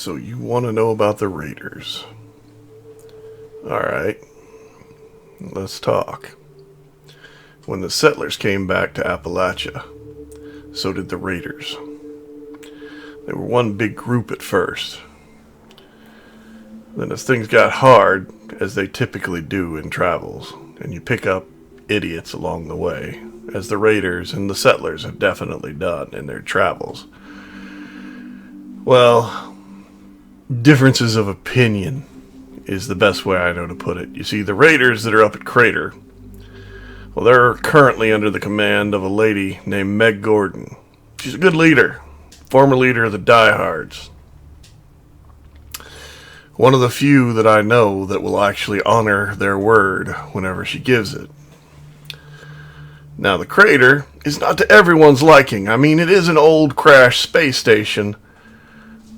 So you want to know about the Raiders. Alright, let's talk. When the settlers came back to Appalachia, so did the Raiders. They were one big group at first. Then as things got hard, as they typically do in travels, and you pick up idiots along the way, as the Raiders and the settlers have definitely done in their travels. Well, differences of opinion is the best way I know to put it. You see, the Raiders that are up at Crater, well, they're currently under the command of a lady named Meg Gordon. She's a good leader, former leader of the Diehards. One of the few that I know that will actually honor their word whenever she gives it. Now, the Crater is not to everyone's liking. I mean, it is an old crashed space station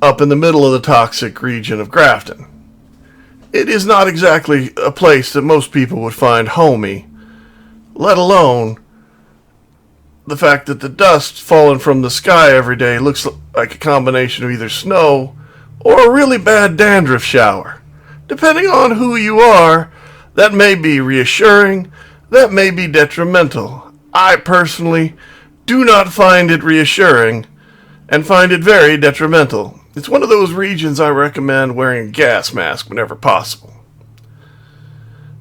up in the middle of the toxic region of Grafton. It is not exactly a place that most people would find homey, let alone the fact that the dust falling from the sky every day looks like a combination of either snow or a really bad dandruff shower. Depending on who you are, that may be reassuring, that may be detrimental. I personally do not find it reassuring and find it very detrimental. It's one of those regions I recommend wearing a gas mask whenever possible.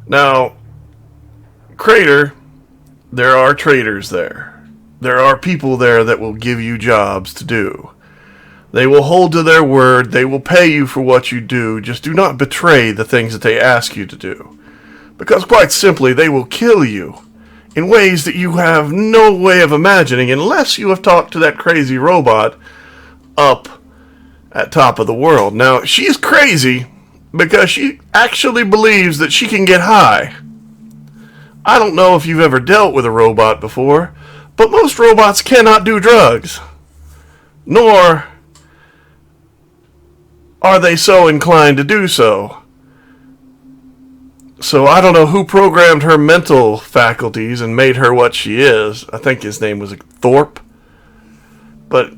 Now, Crater, there are traders there. There are people there that will give you jobs to do. They will hold to their word. They will pay you for what you do. Just do not betray the things that they ask you to do. Because quite simply, they will kill you in ways that you have no way of imagining unless you have talked to that crazy robot up at top of the world. Now, she's crazy because she actually believes that she can get high. I don't know if you've ever dealt with a robot before, but most robots cannot do drugs. Nor are they so inclined to do so. So I don't know who programmed her mental faculties and made her what she is. I think his name was Thorpe. But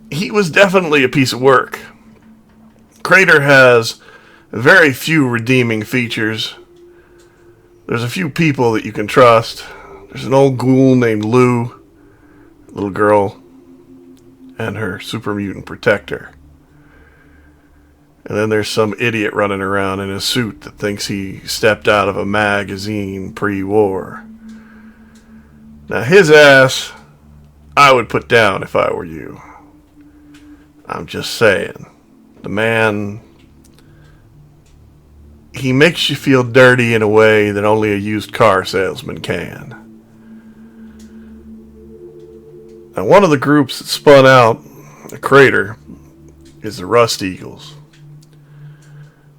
he was definitely a piece of work. Crater has very few redeeming features. There's a few people that you can trust. There's an old ghoul named Lou, a little girl, and her super mutant protector. And then there's some idiot running around in a suit that thinks he stepped out of a magazine pre-war. Now his ass, I would put down if I were you. I'm just saying. The man, he makes you feel dirty in a way that only a used car salesman can. Now one of the groups that spun out the Crater is the Rust Eagles.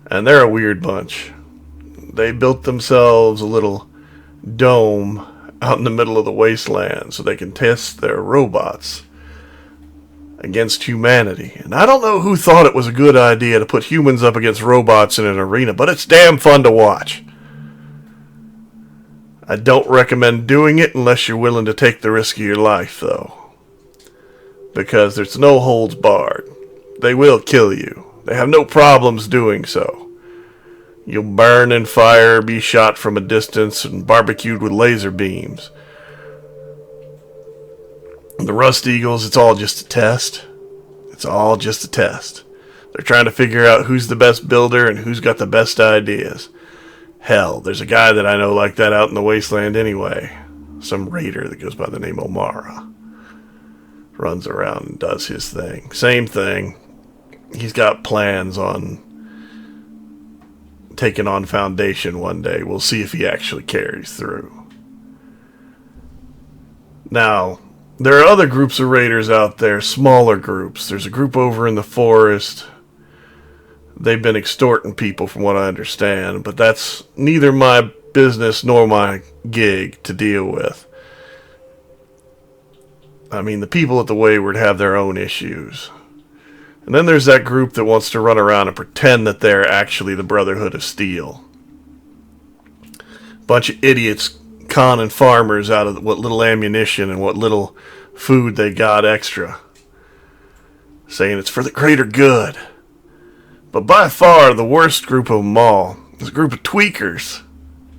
And they're a weird bunch. They built themselves a little dome out in the middle of the wasteland so they can test their robots against humanity. And I don't know who thought it was a good idea to put humans up against robots in an arena, but it's damn fun to watch. I don't recommend doing it unless you're willing to take the risk of your life, though. Because there's no holds barred. They will kill you. They have no problems doing so. You'll burn in fire, be shot from a distance, and barbecued with laser beams. The Rust Eagles, it's all just a test. It's all just a test. They're trying to figure out who's the best builder and who's got the best ideas. Hell, there's a guy that I know like that out in the wasteland anyway. Some raider that goes by the name O'Mara. Runs around and does his thing. Same thing. He's got plans on taking on Foundation one day. We'll see if he actually carries through. Now, there are other groups of raiders out there, smaller groups. There's a group over in the forest. They've been extorting people from what I understand, but that's neither my business nor my gig to deal with. I mean, the people at the Wayward have their own issues. And then there's that group that wants to run around and pretend that they're actually the Brotherhood of Steel. Bunch of idiots conning farmers out of what little ammunition and what little food they got extra. Saying it's for the greater good. But by far the worst group of them all is a group of tweakers.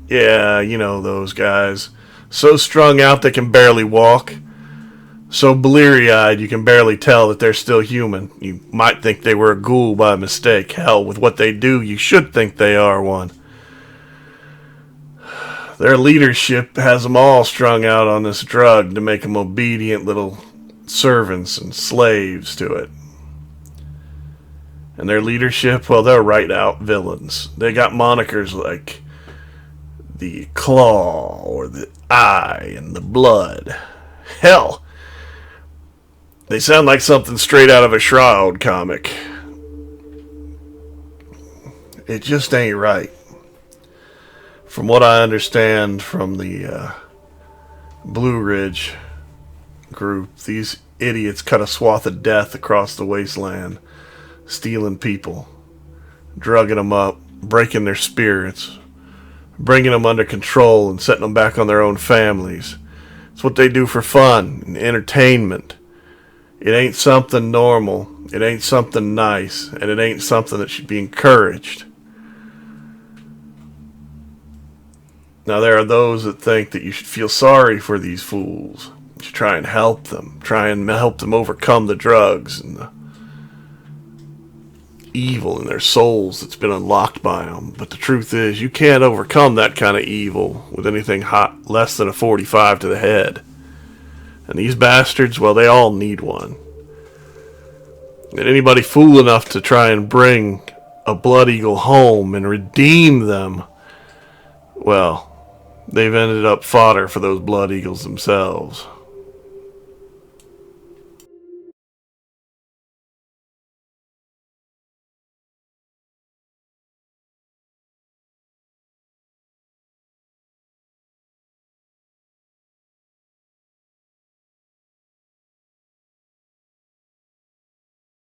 Yeah, you know those guys. So strung out they can barely walk. So bleary-eyed you can barely tell that they're still human. You might think they were a ghoul by mistake. Hell, with what they do, you should think they are one. Their leadership has them all strung out on this drug to make them obedient little servants and slaves to it. And their leadership, well, they're right out villains. They got monikers like the Claw or the Eye and the Blood. Hell, they sound like something straight out of a Shroud comic. It just ain't right. From what I understand from the Blue Ridge group, these idiots cut a swath of death across the wasteland, stealing people, drugging them up, breaking their spirits, bringing them under control and setting them back on their own families. It's what they do for fun and entertainment. It ain't something normal, it ain't something nice, and it ain't something that should be encouraged. Now there are those that think that you should feel sorry for these fools. You should try and help them. Try and help them overcome the drugs and the evil in their souls that's been unlocked by them. But the truth is, you can't overcome that kind of evil with anything hot less than a 45 to the head. And these bastards, well, they all need one. And anybody fool enough to try and bring a Blood Eagle home and redeem them, well, they've ended up fodder for those Blood Eagles themselves.